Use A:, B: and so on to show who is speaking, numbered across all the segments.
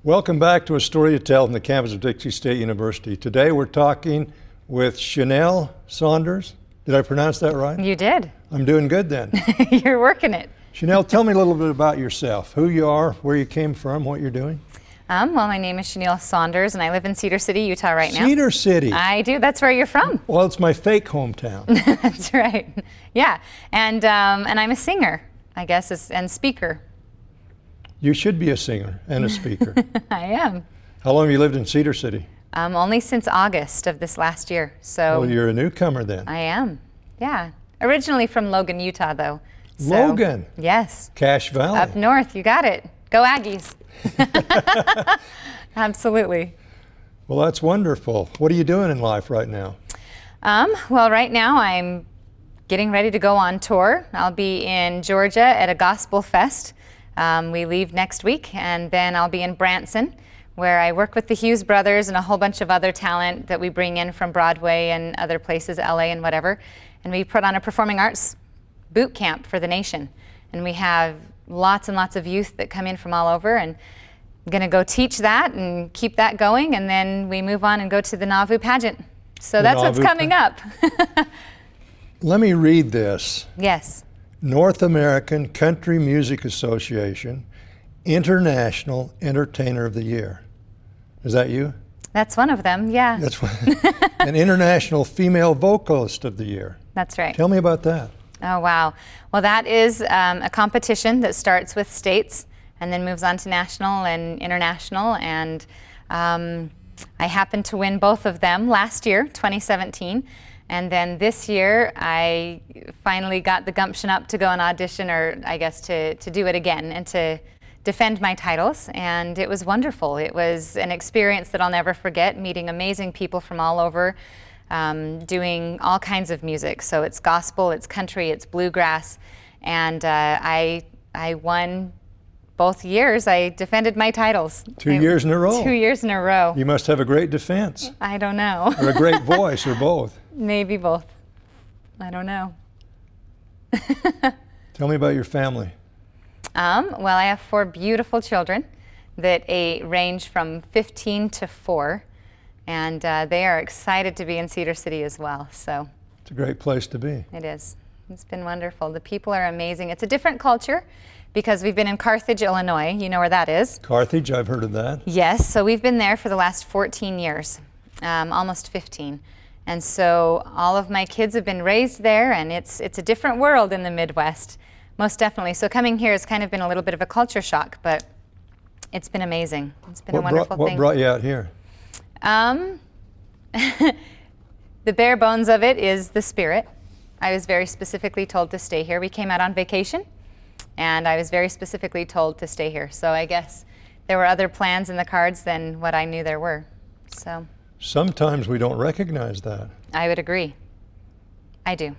A: Welcome back to A Story to Tell from the campus of Dixie State University. Today we're talking with Chenille Saunders. Did I pronounce that right?
B: You did.
A: I'm doing good then.
B: You're working it.
A: Chenille, tell me a little bit about yourself, who you are, where you came from, what you're doing.
B: Well, my name is Chenille Saunders, and I live in Cedar City, Utah right now.
A: Cedar City.
B: I do. That's where you're from.
A: Well, it's my fake hometown.
B: That's right. Yeah, and I'm a singer, I guess, and speaker.
A: You should be a singer and a speaker.
B: I am.
A: How long have you lived in Cedar City?
B: Only since August of this last year. So.
A: Well, you're a newcomer then.
B: I am. Yeah. Originally from Logan, Utah, though. So,
A: Logan.
B: Yes.
A: Cache Valley.
B: Up north. You got it. Go Aggies. Absolutely.
A: Well, that's wonderful. What are you doing in life right now?
B: Well, right now I'm getting ready to go on tour. I'll be in Georgia at a gospel fest. We leave next week, and then I'll be in Branson, where I work with the Hughes brothers and a whole bunch of other talent that we bring in from Broadway and other places, LA and whatever. And we put on a performing arts boot camp for the nation. And we have lots and lots of youth that come in from all over, and I'm going to go teach that and keep that going, and then we move on and go to the Nauvoo pageant. So that's what's coming up.
A: Let me read this.
B: Yes.
A: North American Country Music Association International Entertainer of the Year. Is that you?
B: That's one of them, yeah.
A: That's one. An International Female Vocalist of the Year.
B: That's right.
A: Tell me about that.
B: Oh, wow. Well, that is a competition that starts with states and then moves on to national and international. And I happened to win both of them last year, 2017. And then this year, I finally got the gumption up to go and audition, or I guess to do it again and to defend my titles. And it was wonderful. It was an experience that I'll never forget, meeting amazing people from all over, doing all kinds of music. So it's gospel, it's country, it's bluegrass. And I won both years. I defended my titles.
A: 2 years in a row.
B: 2 years in a row.
A: You must have a great defense.
B: I don't know.
A: Or a great voice, or both.
B: Maybe both. I don't know.
A: Tell me about your family.
B: Well, I have 4 beautiful children that range from 15 to 4. And they are excited to be in Cedar City as well. So
A: it's a great place to be.
B: It is. It's been wonderful. The people are amazing. It's a different culture because we've been in Carthage, Illinois. You know where that is?
A: Carthage, I've heard of that.
B: Yes, so we've been there for the last 14 years, almost 15. And so all of my kids have been raised there, and it's a different world in the Midwest, most definitely. So coming here has kind of been a little bit of a culture shock, but it's been amazing. It's been a wonderful thing.
A: What brought you out here?
B: The bare bones of it is the spirit. I was very specifically told to stay here. We came out on vacation, and I was very specifically told to stay here. So I guess there were other plans in the cards than what I knew there were. So
A: sometimes we don't recognize that.
B: I would agree. I do.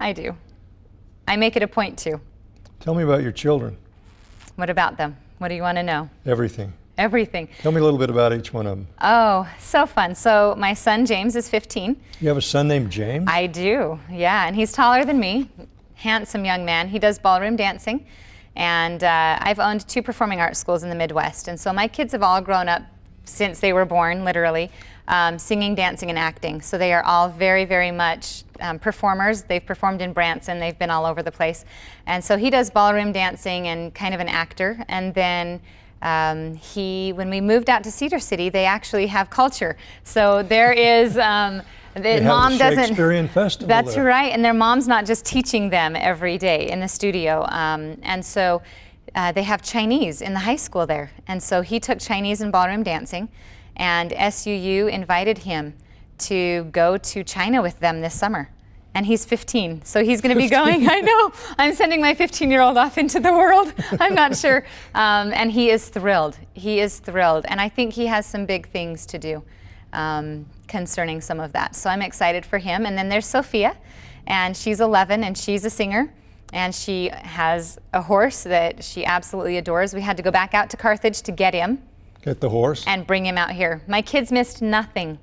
B: I do. I make it a point to.
A: Tell me about your children.
B: What about them? What do you want to know?
A: Everything.
B: Everything.
A: Tell me a little bit about each one of them.
B: Oh, so fun. So my son James is 15.
A: You have a son named James?
B: I do, yeah, and he's taller than me, handsome young man. He does ballroom dancing, and I've owned 2 performing arts schools in the Midwest, and so my kids have all grown up since they were born, literally, singing, dancing, and acting. So they are all very, very much performers. They've performed in Branson. They've been all over the place. And so he does ballroom dancing and kind of an actor, and then when we moved out to Cedar City, they actually have culture. So there is,
A: mom doesn't. Shakespearean festival.
B: That's
A: there.
B: right, and their mom's not just teaching them every day in the studio, and so they have Chinese in the high school there. And so he took Chinese and ballroom dancing, and SUU invited him to go to China with them this summer. And he's 15, so he's going to be going. I know, I'm sending my 15-year-old off into the world. I'm not sure. And he is thrilled. He is thrilled. And I think he has some big things to do concerning some of that. So I'm excited for him. And then there's Sophia, and she's 11, and she's a singer. And she has a horse that she absolutely adores. We had to go back out to Carthage to get him.
A: Get the horse?
B: And bring him out here. My kids missed nothing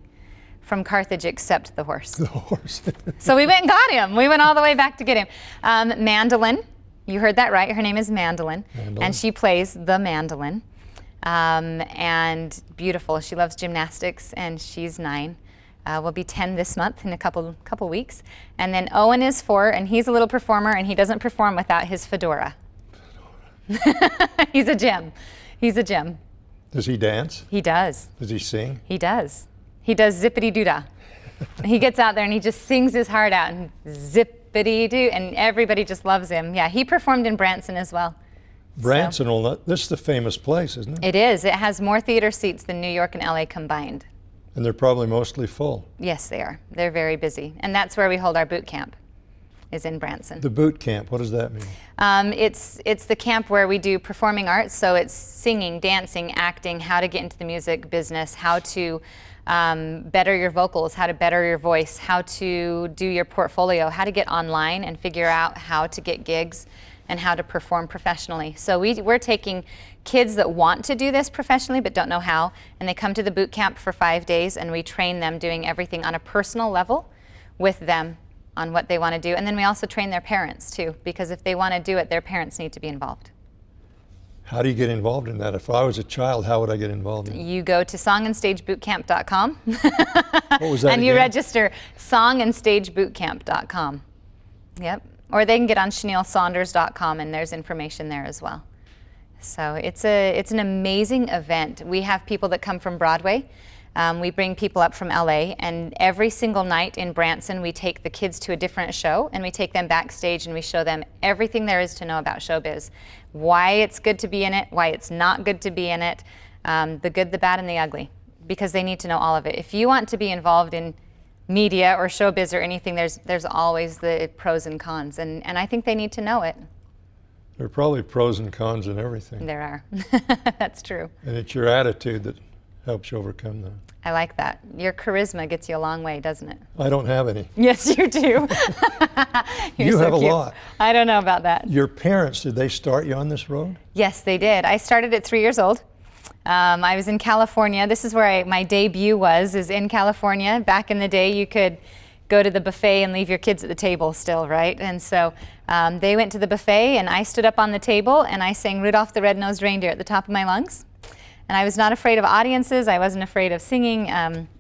B: from Carthage except the horse.
A: The horse.
B: So we went and got him. We went all the way back to get him. Mandolin, you heard that right. Her name is Mandolin. And she plays the mandolin. and beautiful. She loves gymnastics, and she's 9. Will be 10 this month in a couple weeks. And then Owen is 4, and he's a little performer, and he doesn't perform without his fedora. He's a gem. He's a gem.
A: Does he dance?
B: He does.
A: Does he sing?
B: He does. He does zippity-doo-dah. He gets out there and he just sings his heart out and zippity-doo, and everybody just loves him. Yeah, he performed in Branson as well.
A: Branson, this is the famous place, isn't it?
B: It is. It has more theater seats than New York and LA combined.
A: And they're probably mostly full.
B: Yes, they are. They're very busy. And that's where we hold our boot camp, is in Branson.
A: The boot camp, what does that mean?
B: It's the camp where we do performing arts, so it's singing, dancing, acting, how to get into the music business, how to better your vocals, how to better your voice, how to do your portfolio, how to get online and figure out how to get gigs and how to perform professionally. So we're taking kids that want to do this professionally but don't know how, and they come to the boot camp for 5 days, and we train them doing everything on a personal level with them on what they want to do. And then we also train their parents too, because if they want to do it, their parents need to be involved.
A: How do you get involved in that? If I was a child, how would I get involved in it?
B: You go to songandstagebootcamp.com
A: What was that
B: and you
A: again?
B: register songandstagebootcamp.com. Yep. Or they can get on ChenilleSaunders.com, and there's information there as well. So it's an amazing event. We have people that come from Broadway. We bring people up from LA, and every single night in Branson we take the kids to a different show, and we take them backstage and we show them everything there is to know about showbiz. Why it's good to be in it, why it's not good to be in it, the good, the bad, and the ugly, because they need to know all of it. If you want to be involved in media or showbiz or anything, there's always the pros and cons, and I think they need to know it.
A: There are probably pros and cons in everything.
B: There are. That's true.
A: And it's your attitude that helps you overcome that.
B: I like that. Your charisma gets you a long way, doesn't it?
A: I don't have any.
B: Yes, you do.
A: You have a lot.
B: I don't know about that.
A: Your parents, did they start you on this road?
B: Yes, they did. I started at 3 years old. I was in California. This is where my debut is in California. Back in the day, you could go to the buffet and leave your kids at the table still, right? And so they went to the buffet, and I stood up on the table, and I sang Rudolph the Red-Nosed Reindeer at the top of my lungs. And I was not afraid of audiences. I wasn't afraid of singing.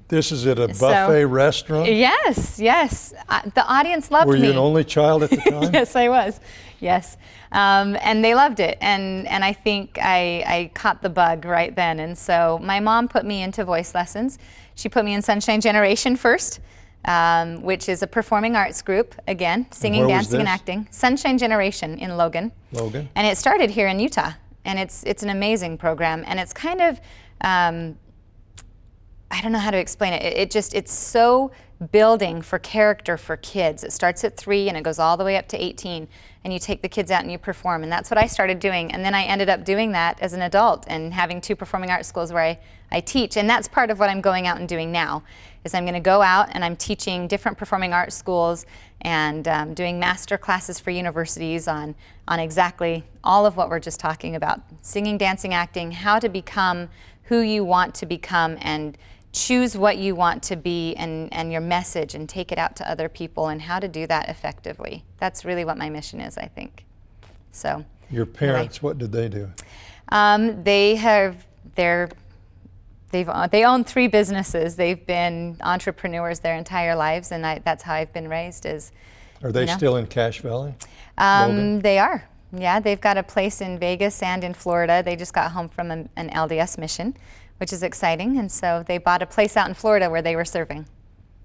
A: This is at a buffet restaurant?
B: Yes, yes. The audience loved me.
A: Were you an only child at the time?
B: Yes, I was. Yes. And they loved it. And I think I caught the bug right then. And so my mom put me into voice lessons. She put me in Sunshine Generation first, which is a performing arts group, again, singing, dancing, and acting. Sunshine Generation in Logan.
A: Logan.
B: And it started here in Utah. And it's an amazing program. And it's kind of, I don't know how to explain it. It's so building for character for kids. It starts at 3 and it goes all the way up to 18. And you take the kids out and you perform. And that's what I started doing. And then I ended up doing that as an adult and having 2 performing arts schools where I teach. And that's part of what I'm going out and doing now, is I'm going to go out and I'm teaching different performing arts schools and doing master classes for universities on exactly all of what we're just talking about. Singing, dancing, acting, how to become who you want to become and choose what you want to be and your message and take it out to other people and how to do that effectively. That's really what my mission is, I think. So.
A: Your parents, what did they do?
B: They own 3 businesses. They've been entrepreneurs their entire lives, and that's how I've been raised.
A: Are they still in Cache Valley?
B: They are. Yeah, they've got a place in Vegas and in Florida. They just got home from an LDS mission, which is exciting, and so they bought a place out in Florida where they were serving.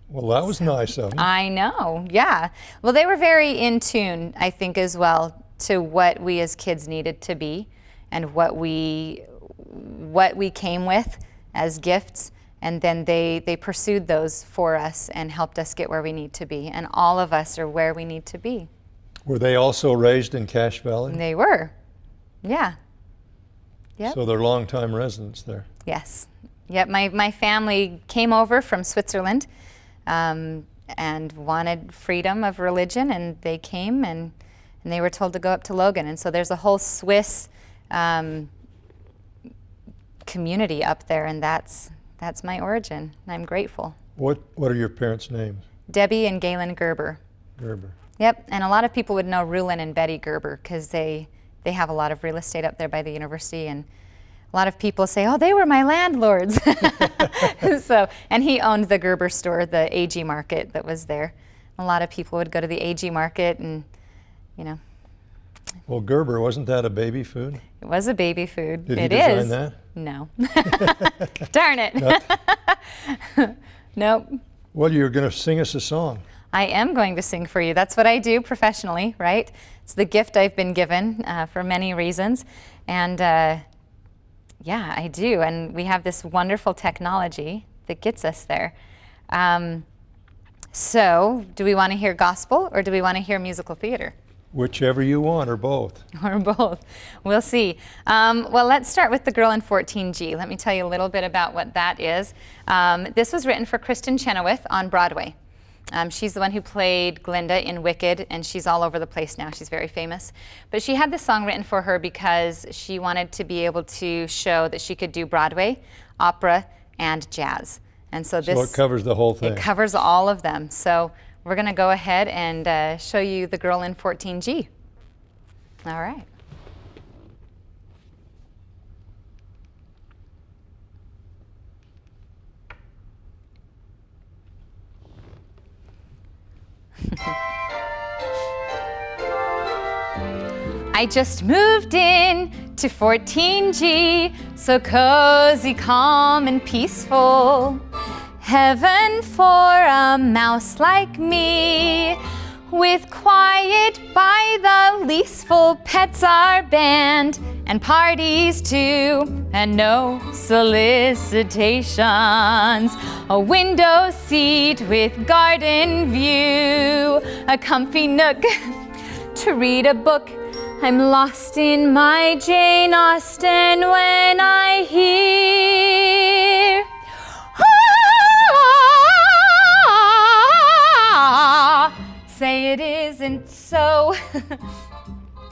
A: Well, that was nice of them.
B: I know, yeah. Well, they were very in tune, I think, as well, to what we as kids needed to be and what we came with as gifts, and then they pursued those for us and helped us get where we need to be, and all of us are where we need to be.
A: Were they also raised in Cache Valley?
B: They were, yeah. Yep.
A: So they're longtime residents there.
B: Yes. Yep, my family came over from Switzerland and wanted freedom of religion, and they came and they were told to go up to Logan, and so there's a whole Swiss community up there, and that's my origin. I'm grateful.
A: What are your parents' names?
B: Debbie and Galen Gerber.
A: Gerber.
B: Yep, and a lot of people would know Rulin and Betty Gerber because they have a lot of real estate up there by the university, and A lot of people say, oh, they were my landlords. So, and he owned the Gerber store, the AG market that was there. A lot of people would go to the AG market and, you know.
A: Well, Gerber, wasn't that a baby food?
B: It was a baby food.
A: Did he
B: It
A: design
B: is.
A: that?
B: No. Darn it. Nope.
A: Well, you're going to sing us a song.
B: I am going to sing for you. That's what I do professionally, right? It's the gift I've been given for many reasons. And yeah, I do. And we have this wonderful technology that gets us there. So, do we want to hear gospel or do we want to hear musical theater?
A: Whichever you want, or both.
B: Or both. We'll see. Well, let's start with The Girl in 14G. Let me tell you a little bit about what that is. This was written for Kristen Chenoweth on Broadway. She's the one who played Glinda in Wicked, and she's all over the place now. She's very famous. But she had this song written for her because she wanted to be able to show that she could do Broadway, opera, and jazz. And so this...
A: So it covers the whole thing.
B: It covers all of them. So we're going to go ahead and show you The Girl in 14G. All right. I just moved in to 14G, so cozy, calm, and peaceful. Heaven for a mouse like me. With quiet by the leaseful, pets are banned, and parties too, and no solicitations. A window seat with garden view, a comfy nook to read a book. I'm lost in my Jane Austen when I hear say it isn't so.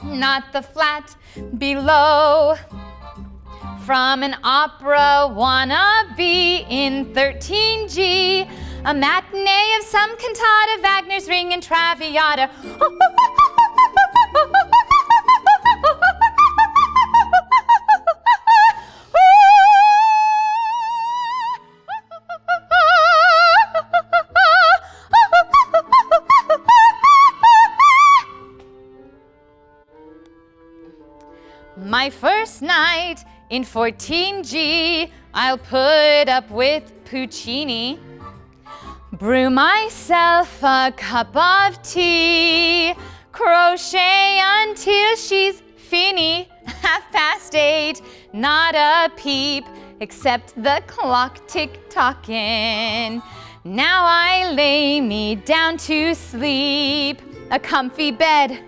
B: Not the flat below. From an opera wannabe in 13G, a matinee of some cantata, Wagner's Ring and Traviata. My first night in 14G, I'll put up with Puccini. Brew myself a cup of tea, crochet until she's fini. 8:30, not a peep, except the clock tick-tocking. Now I lay me down to sleep, a comfy bed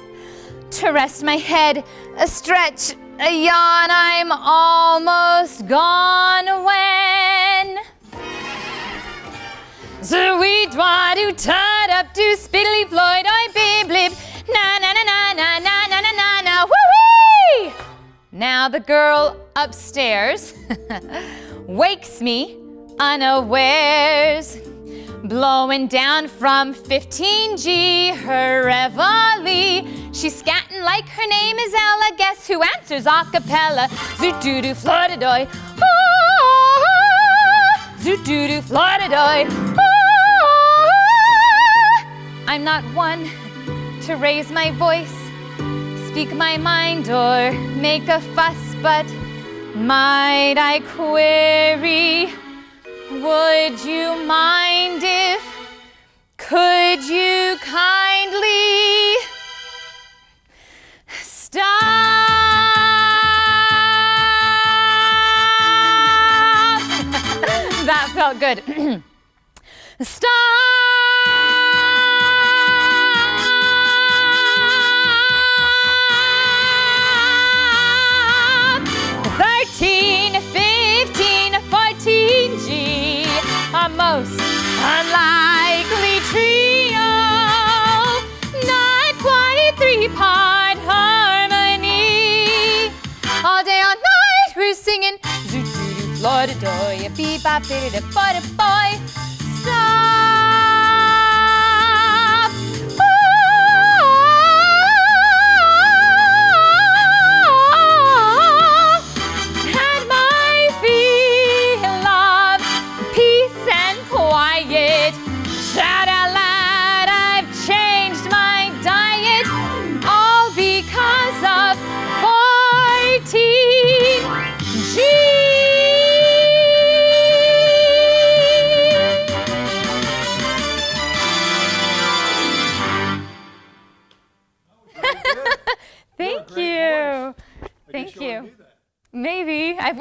B: to rest my head, a stretch, a yawn, I'm almost gone when so we do turn up to Spiddly Floyd, oi biblib, na na na na na na na na na na woo-wee! Now the girl upstairs wakes me unawares, blowing down from 15G, her reveille. She's scatting like her name is Ella. Guess who answers a cappella? Zoo-doo-doo, Florida-doy. Zoo-doo-doo, Florida-doy. I'm not one to raise my voice, speak my mind, or make a fuss, but might I query, would you mind if, could you kindly stop? That felt good. Stop. 13, 15, 14G, a most unlikely trio, not quite a 3-part harmony. All day, all night, we're singing zoo-doo-doo, Florida-doy, a bee-bop-biddy-da-bada-boy. Stop! Had my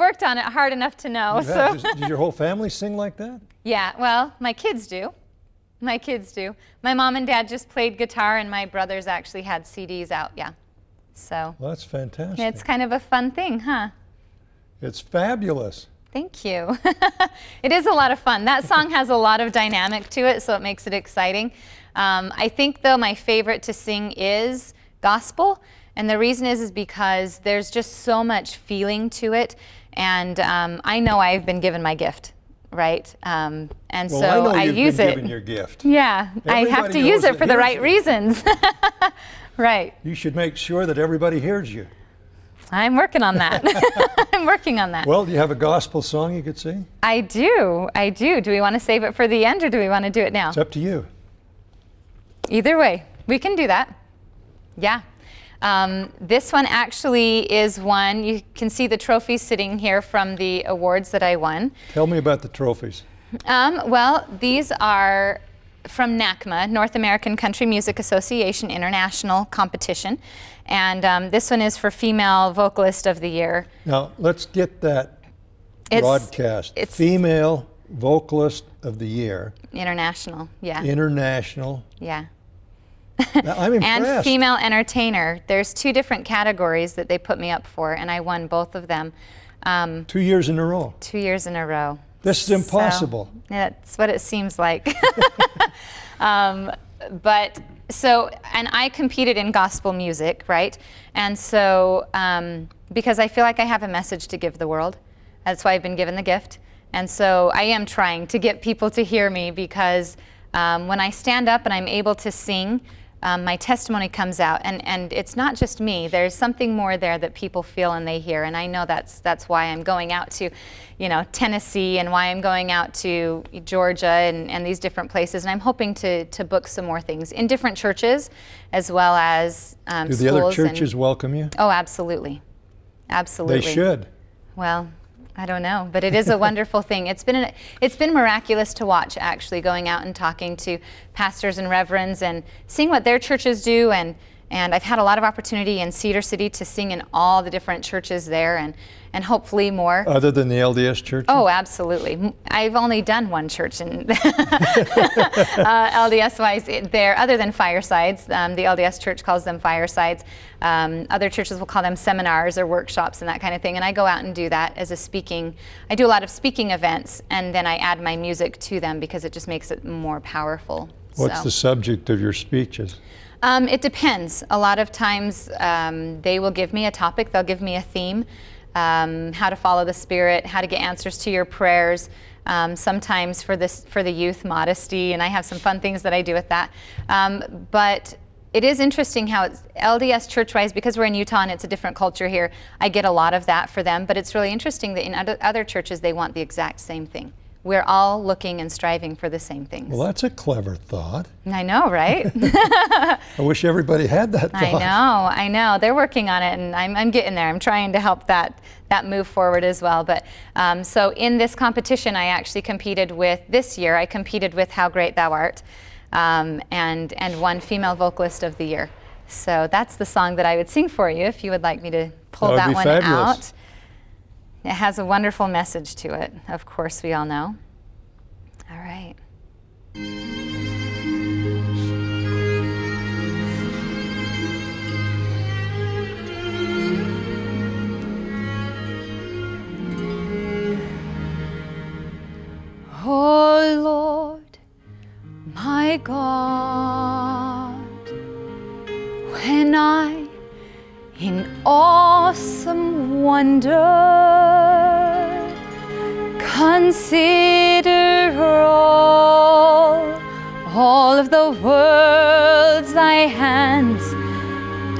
B: worked on it hard enough to know.
A: You have. Does your whole family sing like that?
B: Yeah, well, my kids do. My kids do. My mom and dad just played guitar, and my brothers actually had CDs out, yeah. So
A: Well, that's fantastic.
B: it's kind of a fun thing, huh?
A: It's fabulous.
B: Thank you. It is a lot of fun. That song has a lot of dynamic to it, so it makes it exciting. I think, though, my favorite to sing is gospel, and the reason is because there's just so much feeling to it, and I know I've been given my gift, right? And
A: Well,
B: so
A: I know
B: I
A: you've
B: use
A: been
B: it.
A: given your gift.
B: Yeah, I have
A: Everybody
B: to use
A: knows
B: it for the
A: hears
B: right
A: you.
B: reasons. Right.
A: You should make sure that everybody hears you.
B: I'm working on that. I'm working on that.
A: Well, do you have a gospel song you could sing?
B: I do. I do. Do we want to save it for the end, or do we want to do it now?
A: It's up to you.
B: Either way, we can do that. Yeah. This one actually is one, you can see the trophies sitting here from the awards that I won.
A: Tell me about the trophies.
B: Well, these are from NACMA, North American Country Music Association International Competition. And this one is for Female Vocalist of the Year.
A: Now, let's get that broadcast.
B: it's-
A: Female Vocalist of the Year.
B: International, yeah.
A: International.
B: Yeah.
A: Now, I'm impressed.
B: And Female Entertainer. There's 2 different categories that they put me up for, and I won both of them
A: 2 years in a row.
B: 2 years in a row.
A: This is impossible.
B: So, that's what it seems like. But so, and I competed in gospel music, right? And so, because I feel like I have a message to give the world, that's why I've been given the gift. And so I am trying to get people to hear me, because when I stand up and I'm able to sing, my testimony comes out, and it's not just me. There's something more there that people feel and they hear, and I know that's why I'm going out to, Tennessee, and why I'm going out to Georgia and these different places, and I'm hoping to book some more things in different churches, as well as
A: Do
B: schools.
A: the other churches welcome you?
B: Oh, absolutely, absolutely.
A: They should.
B: Well, I don't know, but it is a wonderful thing. It's been miraculous to watch, actually, going out and talking to pastors and reverends and seeing what their churches do, and I've had a lot of opportunity in Cedar City to sing in all the different churches there, and hopefully more.
A: Other than the LDS church?
B: Oh, absolutely. I've only done one church in LDS-wise there, other than firesides. The LDS church calls them firesides. Other churches will call them seminars or workshops and that kind of thing. And I go out and do that as a speaking. I do a lot of speaking events, and then I add my music to them because it just makes it more powerful.
A: What's the subject of your speeches?
B: It depends. A lot of times they will give me a topic. They'll give me a theme. How to follow the Spirit, how to get answers to your prayers. Sometimes for the youth, modesty, and I have some fun things that I do with that. But it is interesting how it's LDS church-wise, because we're in Utah and it's a different culture here. I get a lot of that for them, but it's really interesting that in other churches they want the exact same thing. We're all looking and striving for the same things.
A: Well, that's a clever thought.
B: I know, right?
A: I wish everybody had that thought.
B: I know. They're working on it, and I'm getting there. I'm trying to help that move forward as well. But so in this competition, I actually competed with, this year, I competed with How Great Thou Art, and won Female Vocalist of the Year. So that's the song that I would sing for you if you would like me to pull
A: That
B: that
A: would be
B: one
A: fabulous.
B: out. It has a wonderful message to it, of course, we all know. All right. Oh Lord, my God, when I in awesome wonder consider all of the worlds thy hands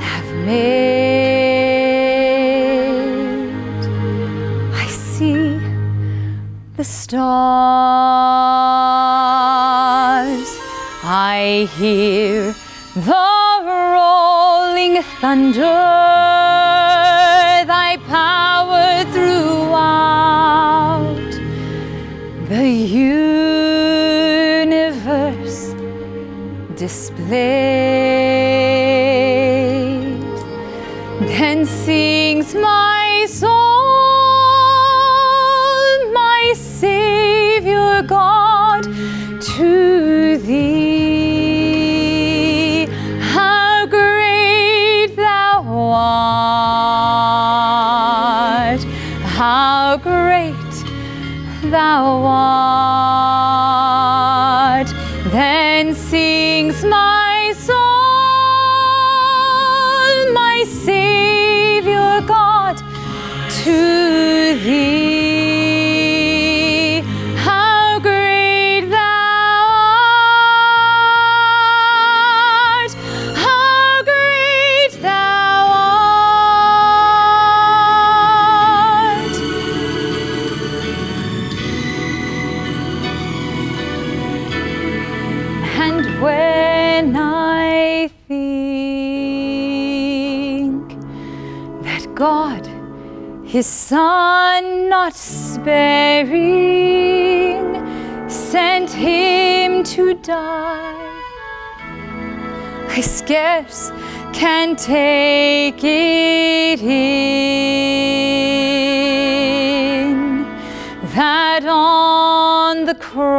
B: have made. I see the stars, I hear the rolling thunder, thy power throughout the universe displayed. Then sings my soul, thou art. Then sings my soul, my Savior God, to thee. How great thou art! How great thou art! And when I think that God, His Son not sparing, sent Him to die, I scarce can take it in, that on the cross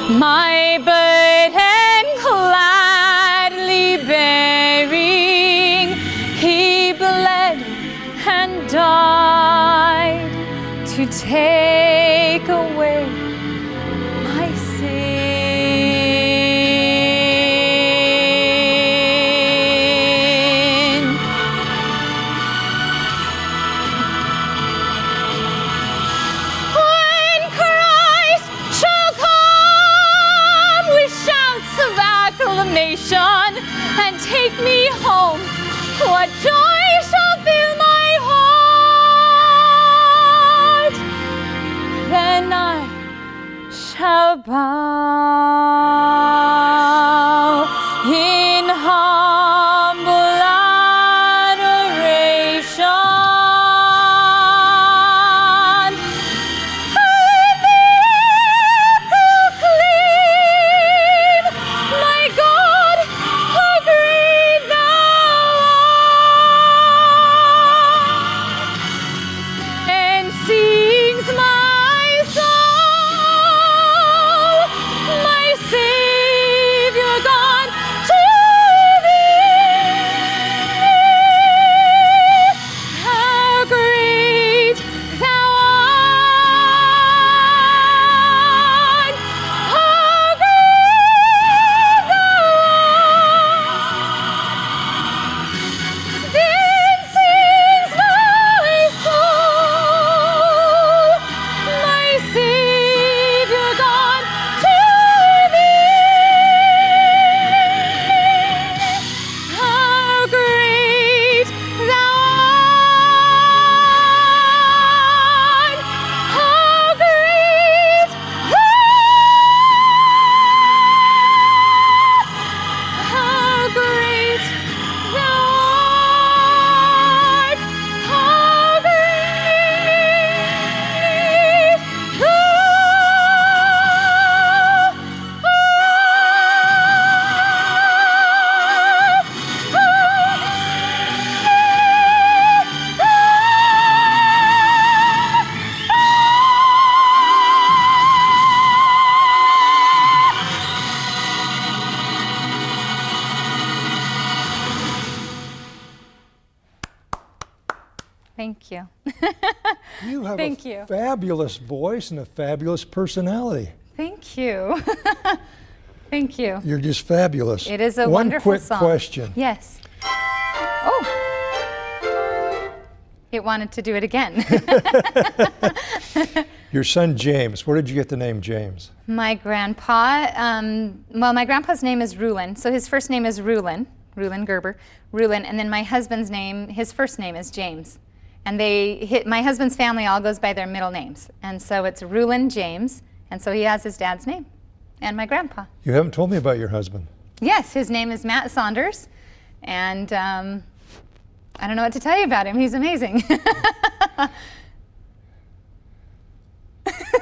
B: my burden gladly bearing, He bled and died to take away my sin. When Christ shall come with shouts of acclamation and take me home, what joy shall fill my heart! Then I shall bow in humble adoration, and there proclaim, my God, how great thou art. And sings my soul, my Savior God, to thee. How great thou art! How great thou art! Then sings my soul, my Savior God, to thee. How great thou art! How great thou art! How great thou art! How great thou Thank you.
A: You have
B: Thank
A: a
B: you.
A: fabulous voice and a fabulous personality.
B: Thank you. Thank you.
A: You're just fabulous.
B: It is a
A: One
B: wonderful
A: quick
B: song.
A: question.
B: Yes. Oh. It wanted to do it again.
A: Your son James, where did you get the name James?
B: My grandpa, well, my grandpa's name is Rulin, so his first name is Rulin Gerber, Rulin, and then my husband's name, his first name is James. And my husband's family all goes by their middle names. And so it's Rulin James, and so he has his dad's name, and my grandpa.
A: You haven't told me about your husband.
B: Yes, his name is Matt Saunders, and I don't know what to tell you about him. He's amazing.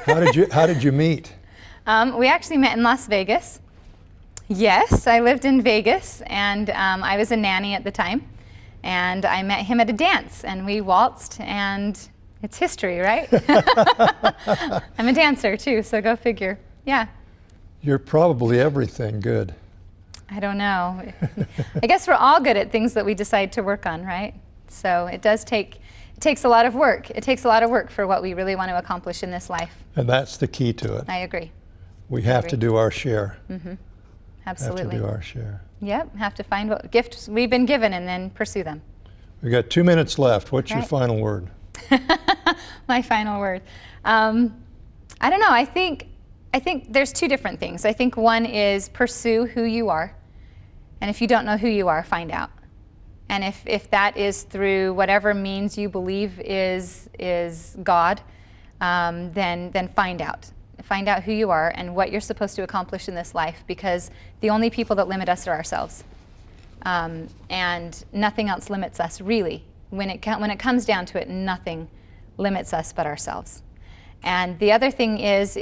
A: How did you meet?
B: We actually met in Las Vegas. Yes, I lived in Vegas, and I was a nanny at the time. And I met him at a dance, and we waltzed, and it's history, right? I'm a dancer, too, so go figure. Yeah.
A: You're probably everything good.
B: I don't know. I guess we're all good at things that we decide to work on, right? So it does take it takes a lot of work. It takes a lot of work for what we really want to accomplish in this life.
A: And that's the key to it.
B: I agree.
A: We have to do our share.
B: Absolutely.
A: Have to do our share.
B: Yep, have to find what gifts we've been given and then pursue them.
A: We've got 2 minutes left. What's your
B: Right.
A: final word?
B: My final word. I don't know. I think there's two different things. I think one is pursue who you are. And if you don't know who you are, find out. And if that is through whatever means you believe is God, then find out. Find out who you are and what you're supposed to accomplish in this life, because the only people that limit us are ourselves. And nothing else limits us, really. When it comes down to it, nothing limits us but ourselves. And the other thing is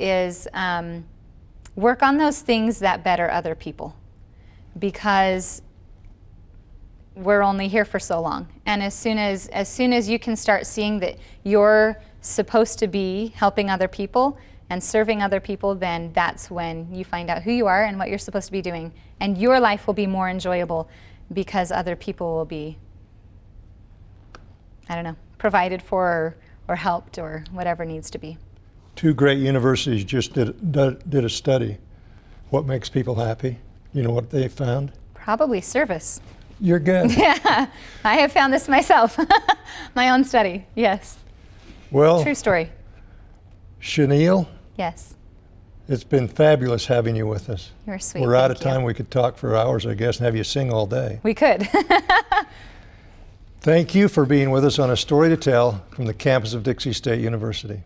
B: work on those things that better other people, because we're only here for so long. And as soon as you can start seeing that you're supposed to be helping other people and serving other people, then that's when you find out who you are and what you're supposed to be doing. And your life will be more enjoyable because other people will be, I don't know, provided for or helped or whatever needs to be.
A: 2 great universities just did a study. What makes people happy? You know what they found?
B: Probably service.
A: You're good.
B: Yeah, I have found this myself. My own study, yes.
A: Well,
B: True story.
A: Chenille,
B: Yes,
A: it's been fabulous having you with us.
B: you're sweet.
A: We're out of
B: Thank you.
A: time. We could talk for hours, I guess, and have you sing all day.
B: We could.
A: Thank you for being with us on A Story to Tell from the campus of Dixie State University.